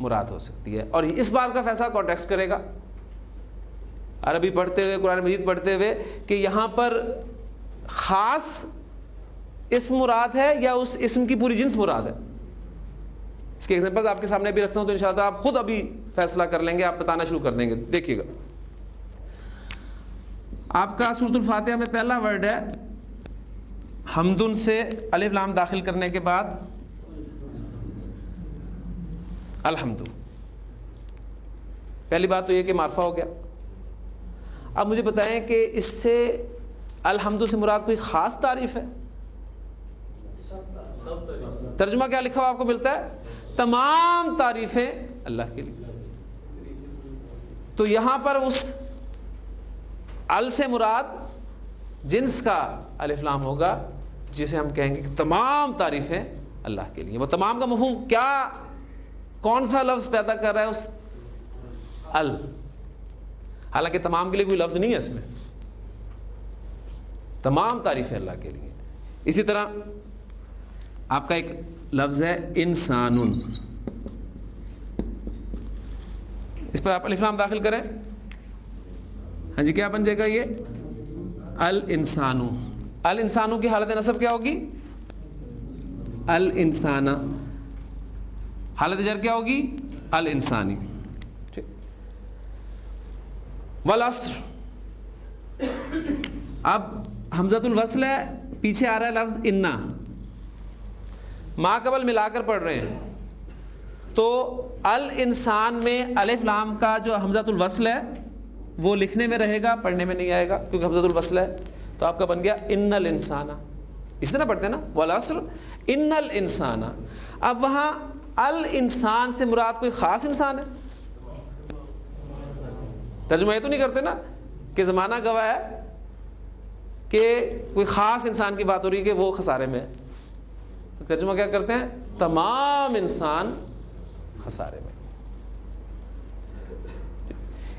مراد ہو سکتی ہے. اور اس بات کا فیصلہ کانٹیکسٹ کرے گا عربی پڑھتے ہوئے, قرآن مجید پڑھتے ہوئے, کہ یہاں پر خاص اسم مراد ہے یا اس اسم کی پوری جنس مراد ہے. اس کے ایگزامپلز آپ کے سامنے بھی رکھتا ہوں, تو انشاءاللہ آپ خود ابھی فیصلہ کر لیں گے, آپ بتانا شروع کر دیں گے. دیکھیے گا, آپ کا سورۃ الفاتحہ میں پہلا ورڈ ہے حمدن سے الف لام داخل کرنے کے بعد الحمد. پہلی بات تو یہ کہ معرفہ ہو گیا. اب مجھے بتائیں کہ اس سے الحمد سے مراد کوئی خاص تعریف ہے؟ ترجمہ کیا لکھا ہوا آپ کو ملتا ہے؟ تمام تعریفیں اللہ کے لیے. تو یہاں پر اس ال سے مراد جنس کا الف لام ہوگا, جسے ہم کہیں گے کہ تمام تعریفیں اللہ کے لیے. وہ تمام کا مفہوم کیا, کون سا لفظ پیدا کر رہا ہے؟ اس ال. حالانکہ تمام کے لیے کوئی لفظ نہیں ہے اس میں, تمام تعریفیں اللہ کے لیے. اسی طرح آپ کا ایک لفظ ہے انسانن, اس پر آپ الف لام داخل کریں, ہاں جی, کیا بن جائے گا یہ الانسانو. الانسانو کی حالت نصب کیا ہوگی؟ الانسانہ. حالت جر کیا ہوگی؟ الانسانی. ٹھیک. والعصر, اب حمزۃ الوصل ہے, پیچھے آ رہا ہے لفظ انا, ما قبل ملا کر پڑھ رہے ہیں, تو الانسان میں الف لام کا جو حمزۃ الوصل ہے وہ لکھنے میں رہے گا, پڑھنے میں نہیں آئے گا کیونکہ حمزۃ الوصل ہے. تو آپ کا بن گیا ان الانسان. اس طرح پڑھتے ہیں نا, والعصر ان الانسان. اب وہاں الانسان سے مراد کوئی خاص انسان ہے؟ ترجمہ یہ تو نہیں کرتے نا کہ زمانہ گواہ ہے کہ کوئی خاص انسان کی بات ہو رہی ہے کہ وہ خسارے میں ہے. ترجمہ کیا کرتے ہیں؟ تمام انسان خسارے میں.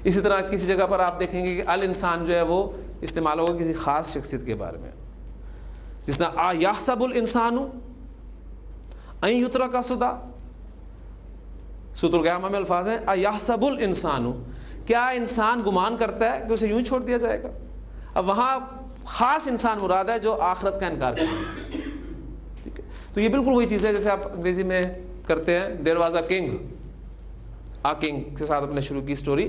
اسی طرح کسی جگہ پر آپ دیکھیں گے کہ الانسان جو ہے وہ استعمال ہوگا کسی خاص شخصیت کے بارے میں، جس طرح یحسب الانسان ان یترک سدی. سورۃ القیامہ میں الفاظ ہیں یحسب الانسان، کیا انسان گمان کرتا ہے کہ اسے یوں چھوڑ دیا جائے گا؟ اب وہاں خاص انسان مراد ہے جو آخرت کا انکار کرتا ہے. ٹھیک ہے، تو یہ بالکل وہی چیز ہے جیسے آپ انگریزی میں کرتے ہیں there was a king, a king کے ساتھ اپنے شروع کی اسٹوری،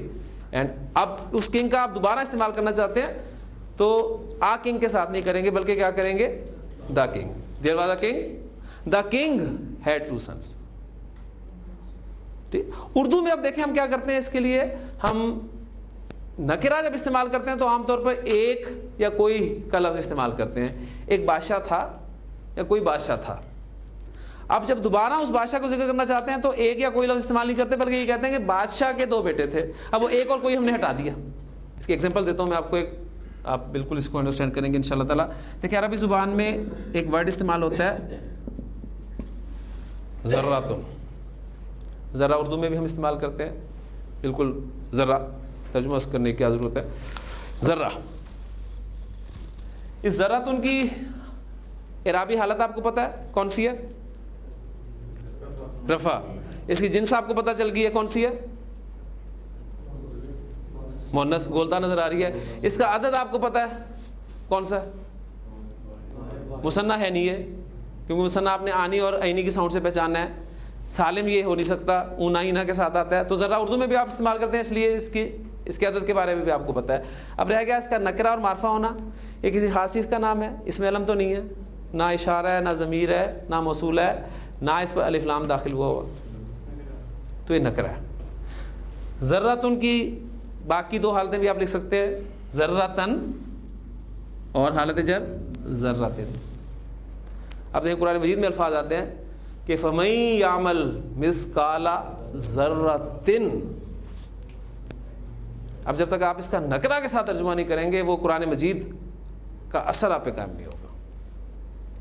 اینڈ اب اس کنگ کا آپ دوبارہ استعمال کرنا چاہتے ہیں تو آ کنگ کے ساتھ نہیں کریں گے بلکہ کیا کریں گے؟ The king. There was a king, the king had 2 sons. Urdu میں اب دیکھیں ہم کیا کرتے ہیں، اس کے لیے ہم نکرہ جب استعمال کرتے ہیں تو عام طور پر ایک یا کوئی کا لفظ استعمال کرتے ہیں. ایک بادشاہ تھا یا کوئی بادشاہ تھا. اب جب دوبارہ اس بادشاہ کو ذکر کرنا چاہتے ہیں تو ایک یا کوئی لفظ استعمال نہیں کرتے بلکہ یہ کہتے ہیں کہ بادشاہ کے 2 بیٹے تھے. اب وہ ایک اور کوئی ہم نے ہٹا دیا. اس کی ایگزامپل دیتا ہوں میں آپ کو، آپ بالکل اس کو انڈرسٹینڈ کریں گے انشاءاللہ تعالیٰ. دیکھیں عربی زبان میں ایک ورڈ استعمال ہوتا ہے ذراتن. ذرا اردو میں بھی ہم استعمال کرتے ہیں، بالکل ذرا ترجمہ کرنے کی کیا ضرورت ہے. ذرہ، اس ذراتن کی اعرابی حالت آپ کو پتہ ہے کون سی ہے؟ رفع. اس کی جنس آپ کو پتہ چل گئی ہے کون سی ہے؟ مؤنث گولتا نظر آ رہی ہے. اس کا عدد آپ کو پتہ ہے کون سا ہے؟ مثنیٰ ہے نہیں ہے، کیونکہ مثنیٰ آپ نے آنی اور عینی کی ساؤنڈ سے پہچاننا ہے. سالم یہ ہو نہیں سکتا، اونا اینا کے ساتھ آتا ہے. تو ذرا اردو میں بھی آپ استعمال کرتے ہیں، اس لیے اس کے عدد کے بارے میں بھی آپ کو پتہ ہے. اب رہ گیا اس کا نکرہ اور معرفہ ہونا. یہ کسی خاص چیز کا نام ہے، اس میں علم تو نہیں ہے، نہ اشارہ ہے، نہ ضمیر ہے، نہ موصول ہے، نہ اس پر الف لام داخل ہوا ہوا، تو یہ نکرہ ہے. ذراتن کی باقی 2 حالتیں بھی آپ لکھ سکتے ہیں، ذراتن اور حالت جر ذراتن. اب دیکھیں قرآن مجید میں الفاظ آتے ہیں کہ فَمَن يَعْمَلْ مِثْقَالَ ذَرَّةٍ. اب جب تک آپ اس کا نکرہ کے ساتھ ترجمہ نہیں کریں گے وہ قرآن مجید کا اثر آپ پہ قائم نہیں ہوگا.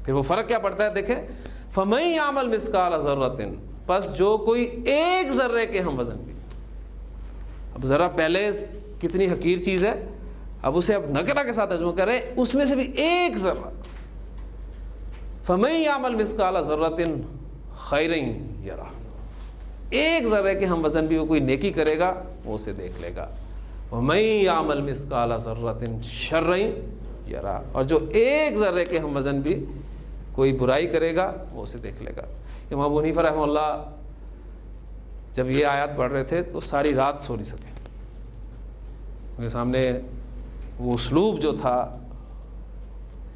پھر وہ فرق کیا پڑتا ہے؟ دیکھیں فَمَن يَعْمَلْ مِثْقَالَ ذَرَّةٍ، پس جو کوئی 1 ذرے کے ہم وزن بھی. اب ذرا پہلے کتنی حقیر چیز ہے، اب اسے اب نکرہ کے ساتھ ترجمہ کریں، اس میں سے بھی 1 ذرہ. فَمَن يَعْمَلْ مِثْقَالَ ذَرَّةٍ خَيْرًا يَرَهُ، 1 ذرے کے ہم وزن بھی وہ کوئی نیکی کرے گا وہ اسے دیکھ لے گا. وَمَن يَعْمَلْ مِثْقَالَ ذَرَّةٍ شَرًّا يَرَهُ، اور جو 1 ذرے کے ہم وزن بھی کوئی برائی کرے گا وہ اسے دیکھ لے گا. امام ابو حنیفہ رحمہ اللہ جب یہ آیات پڑھ رہے تھے تو ساری رات سو نہیں سکے. ان کے سامنے وہ اسلوب جو تھا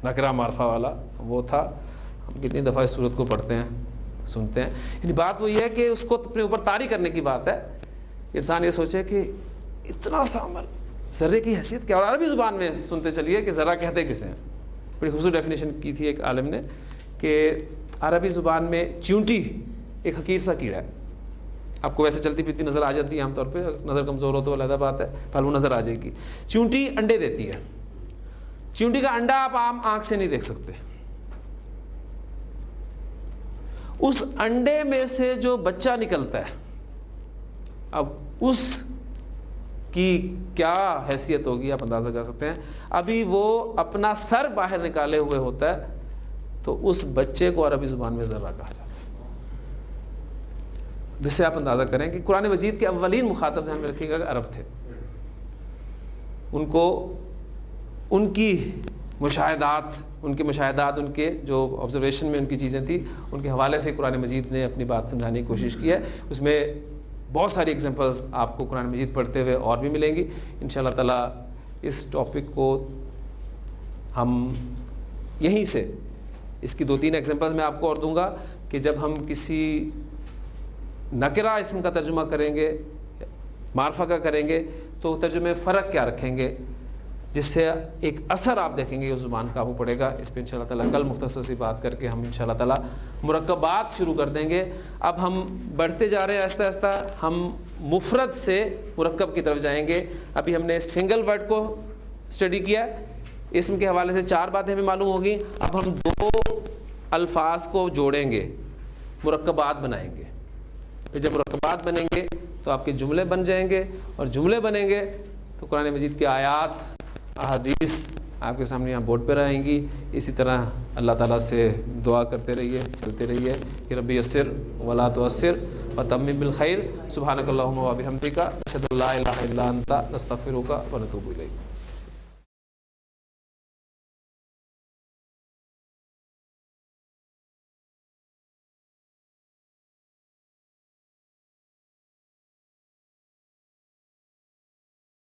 نکرہ معرفہ والا وہ تھا. ہم کتنی دفعہ اس صورت کو پڑھتے ہیں سنتے ہیں. یعنی بات وہ یہ ہے کہ اس کو اپنے اوپر طاری کرنے کی بات ہے. انسان یہ سوچے کہ اتنا سا عمل، ذرے کی حیثیت کیا. اور عربی زبان میں سنتے چلیے کہ ذرہ کہتے کسے ہیں. بڑی خوبصورت ڈیفینیشن کی تھی ایک عالم نے کہ عربی زبان میں چیونٹی ایک حقیر سا کیڑا ہے. آپ کو ویسے چلتی پھرتی نظر آ جاتی ہے عام طور پہ، نظر کمزور ہو تو علیحدہ بات ہے، پھل وہ نظر آ جائے گی. چیونٹی انڈے دیتی ہے. چیونٹی کا انڈا آپ عام آنکھ سے نہیں دیکھ سکتے. اس انڈے میں سے جو بچہ نکلتا ہے اب اس کی کیا حیثیت ہوگی آپ اندازہ کر سکتے ہیں. ابھی وہ اپنا سر باہر نکالے ہوئے ہوتا ہے تو اس بچے کو عربی زبان میں ذرہ کہا جاتا ہے. جس سے آپ اندازہ کریں کہ قرآن مجید کے اولین مخاطب ذہن میں رکھیے گا کہ عرب تھے. ان کو ان کی مشاہدات ان کے جو آبزرویشن میں ان کی چیزیں تھیں ان کے حوالے سے قرآن مجید نے اپنی بات سمجھانے کی کوشش کی ہے. اس میں بہت ساری ایگزامپلز آپ کو قرآن مجید پڑھتے ہوئے اور بھی ملیں گی انشاءاللہ تعالیٰ. اس ٹاپک کو ہم یہیں سے اس کی 2-3 ایگزامپلز میں آپ کو اور دوں گا کہ جب ہم کسی نکرہ اسم کا ترجمہ کریں گے، معرفہ کا کریں گے تو ترجمے فرق کیا رکھیں گے جس سے ایک اثر آپ دیکھیں گے اس زبان کا وہ پڑے گا. اس پہ انشاءاللہ تعالیٰ کل مختصر سی بات کر کے ہم انشاءاللہ تعالیٰ مرکبات شروع کر دیں گے. اب ہم بڑھتے جا رہے ہیں آہستہ آہستہ، ہم مفرد سے مرکب کی طرف جائیں گے. ابھی ہم نے سنگل ورڈ کو اسٹڈی کیا ہے، اسم کے حوالے سے 4 باتیں ہمیں معلوم ہوگی. اب ہم 2 الفاظ کو جوڑیں گے، مرکبات بنائیں گے. پھر جب مرکبات بنیں گے تو آپ کے جملے بن جائیں گے، اور جملے بنیں گے تو قرآن مجید کی آیات، احادیث آپ کے سامنے یہاں بورڈ پر آئیں گی. اسی طرح اللہ تعالیٰ سے دعا کرتے رہیے، چلتے رہیے کہ رب یسر ولا تعسر وتمم بالخیر. سبحانک اللہم و بحمدک، اشہد ان لا الہ الا انت، نستغفرک و نتوب الیک.